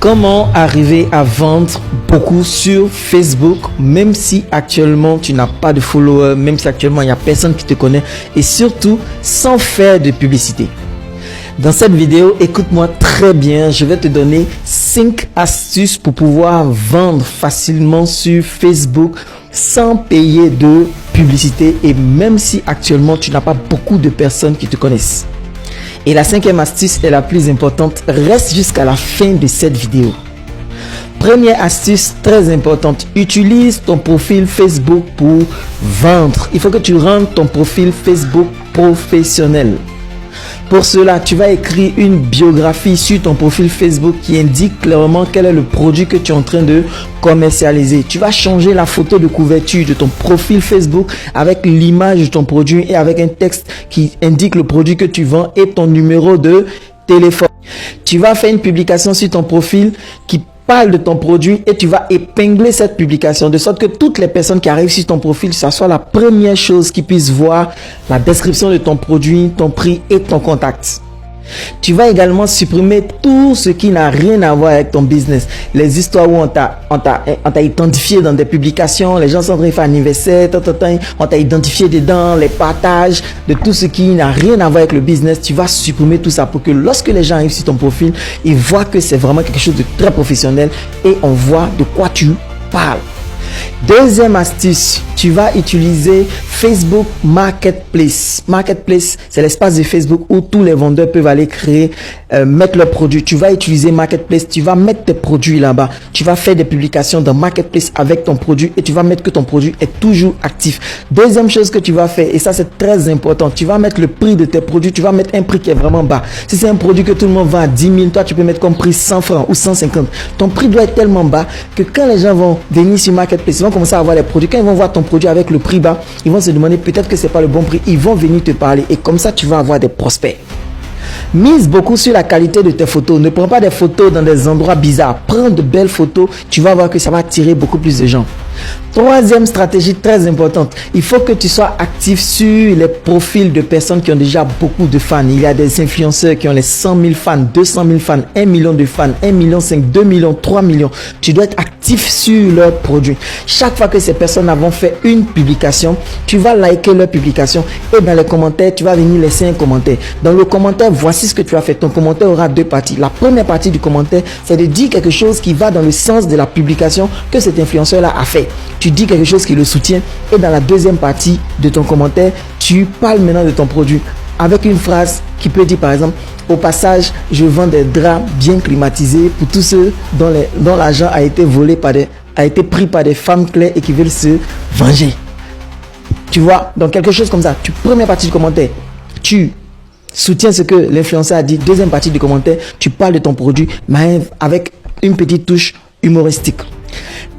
Comment arriver à vendre beaucoup sur Facebook, même si actuellement tu n'as pas de followers, même si actuellement il n'y a personne qui te connaît, et surtout sans faire de publicité. Dans cette vidéo, écoute-moi très bien, je vais te donner 5 astuces pour pouvoir vendre facilement sur Facebook sans payer de publicité et même si actuellement tu n'as pas beaucoup de personnes qui te connaissent. Et la 5e astuce est la plus importante, reste jusqu'à la fin de cette vidéo. Première astuce très importante, utilise ton profil Facebook pour vendre. Il faut que tu rendes ton profil Facebook professionnel. Pour cela, tu vas écrire une biographie sur ton profil Facebook qui indique clairement quel est le produit que tu es en train de commercialiser. Tu vas changer la photo de couverture de ton profil Facebook avec l'image de ton produit et avec un texte qui indique le produit que tu vends et ton numéro de téléphone. Tu vas faire une publication sur ton profil qui parle de ton produit et tu vas épingler cette publication de sorte que toutes les personnes qui arrivent sur ton profil, ça soit la première chose qu'ils puissent voir la description de ton produit, ton prix et ton contact. Tu vas également supprimer tout ce qui n'a rien à voir avec ton business. Les histoires où on t'a identifié dans des publications, les gens sont en train de faire anniversaire, on t'a identifié dedans, les partages de tout ce qui n'a rien à voir avec le business. Tu vas supprimer tout ça pour que lorsque les gens arrivent sur ton profil, ils voient que c'est vraiment quelque chose de très professionnel et on voit de quoi tu parles. Deuxième astuce, tu vas utiliser Facebook Marketplace. Marketplace, c'est l'espace de Facebook où tous les vendeurs peuvent aller créer, mettre leurs produits. Tu vas utiliser Marketplace, tu vas mettre tes produits là-bas. Tu vas faire des publications dans Marketplace avec ton produit et tu vas mettre que ton produit est toujours actif. Deuxième chose que tu vas faire, et ça c'est très important, tu vas mettre le prix de tes produits, tu vas mettre un prix qui est vraiment bas. Si c'est un produit que tout le monde vend à 10 000, toi tu peux mettre comme prix 100 francs ou 150. Ton prix doit être tellement bas que quand les gens vont venir sur Marketplace, ils vont commencer à avoir les produits. Quand ils vont voir ton produit avec le prix bas, ils vont se demander peut-être que c'est pas le bon prix. Ils vont venir te parler et comme ça, tu vas avoir des prospects. Mise beaucoup sur la qualité de tes photos. Ne prends pas des photos dans des endroits bizarres. Prends de belles photos. Tu vas voir que ça va attirer beaucoup plus de gens. Troisième stratégie très importante. Il faut que tu sois actif sur les profils de personnes qui ont déjà beaucoup de fans. Il y a des influenceurs qui ont les 100 000 fans, 200 000 fans, 1 million de fans, 1,5 million, 2 millions, 3 millions. Tu dois être actif sur leurs produits. Chaque fois que ces personnes vont fait une publication, tu vas liker leur publication et dans les commentaires, tu vas venir laisser un commentaire. Dans le commentaire, voici ce que tu as fait. Ton commentaire aura deux parties. La première partie du commentaire, c'est de dire quelque chose qui va dans le sens de la publication que cet influenceur-là a fait. Tu dis quelque chose qui le soutient et dans la deuxième partie de ton commentaire, tu parles maintenant de ton produit avec une phrase qui peut dire par exemple, au passage, je vends des draps bien climatisés pour tous ceux dont l'argent a été volé a été pris par des femmes claires et qui veulent se venger. Tu vois, donc quelque chose comme ça. Première partie du commentaire, tu soutiens ce que l'influenceur a dit. Deuxième partie du commentaire, tu parles de ton produit, mais avec une petite touche humoristique.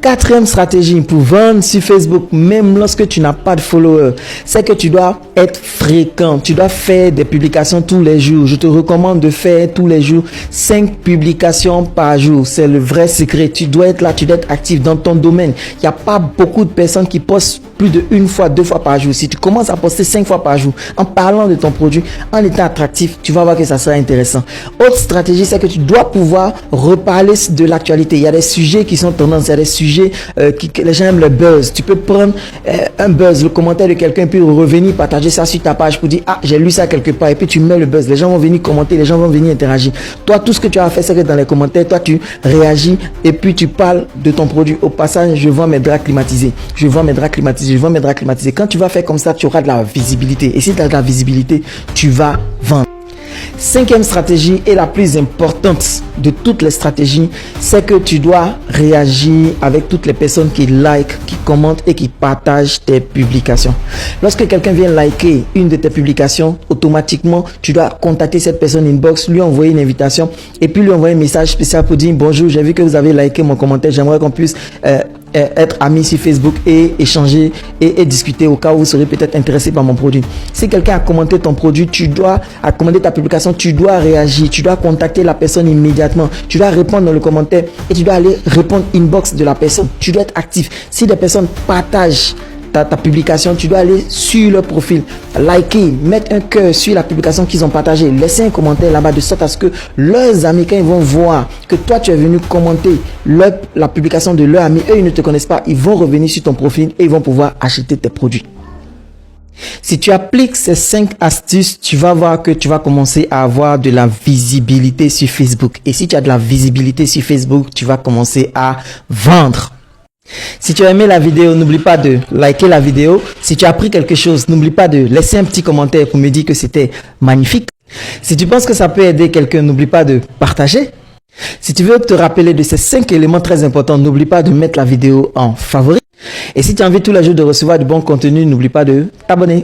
Quatrième stratégie pour vendre sur Facebook, même lorsque tu n'as pas de followers, c'est que tu dois être fréquent. Tu dois faire des publications tous les jours. Je te recommande de faire tous les jours 5 publications par jour. C'est le vrai secret. Tu dois être là, tu dois être actif dans ton domaine. Il n'y a pas beaucoup de personnes qui postent plus de 1 fois, 2 fois par jour. Si tu commences à poster 5 fois par jour en parlant de ton produit, en étant attractif, tu vas voir que ça sera intéressant. Autre stratégie, c'est que tu dois pouvoir reparler de l'actualité. Il y a des sujets qui sont tendances, il y a des sujets que les gens aiment le buzz. Tu peux prendre un buzz, le commentaire de quelqu'un, puis revenir partager ça sur ta page pour dire ah j'ai lu ça quelque part et puis tu mets le buzz. Les gens vont venir commenter, les gens vont venir interagir. Toi tout ce que tu as fait c'est que dans les commentaires, toi tu réagis et puis tu parles de ton produit. Au passage, je vends mes draps climatisés. Je vends mes draps climatisés. Je vends mes draps climatisés. Quand tu vas faire comme ça, tu auras de la visibilité. Et si tu as de la visibilité, tu vas vendre. Cinquième stratégie et la plus importante de toutes les stratégies, c'est que tu dois réagir avec toutes les personnes qui like, qui commentent et qui partagent tes publications. Lorsque quelqu'un vient liker une de tes publications, automatiquement, tu dois contacter cette personne inbox, lui envoyer une invitation et puis lui envoyer un message spécial pour dire bonjour, j'ai vu que vous avez liké mon commentaire, j'aimerais qu'on puisse être amis sur Facebook et échanger et discuter au cas où vous serez peut-être intéressé par mon produit. Si quelqu'un a commenté ton produit, a commenté ta publication, tu dois réagir, tu dois contacter la personne immédiatement, tu dois répondre dans le commentaire et tu dois aller répondre inbox de la personne. Tu dois être actif. Si des personnes partagent ta publication, tu dois aller sur leur profil, liker, mettre un cœur sur la publication qu'ils ont partagée, laisser un commentaire là-bas de sorte à ce que leurs amis, quand ils vont voir que toi tu es venu commenter la publication de leurs amis, eux ils ne te connaissent pas, ils vont revenir sur ton profil et ils vont pouvoir acheter tes produits. Si tu appliques ces 5 astuces, tu vas voir que tu vas commencer à avoir de la visibilité sur Facebook. Et si tu as de la visibilité sur Facebook, tu vas commencer à vendre. Si tu as aimé la vidéo, n'oublie pas de liker la vidéo. Si tu as appris quelque chose, n'oublie pas de laisser un petit commentaire pour me dire que c'était magnifique. Si tu penses que ça peut aider quelqu'un, n'oublie pas de partager. Si tu veux te rappeler de ces 5 éléments très importants, n'oublie pas de mettre la vidéo en favori. Et si tu as envie tous les jours de recevoir du bon contenu, n'oublie pas de t'abonner.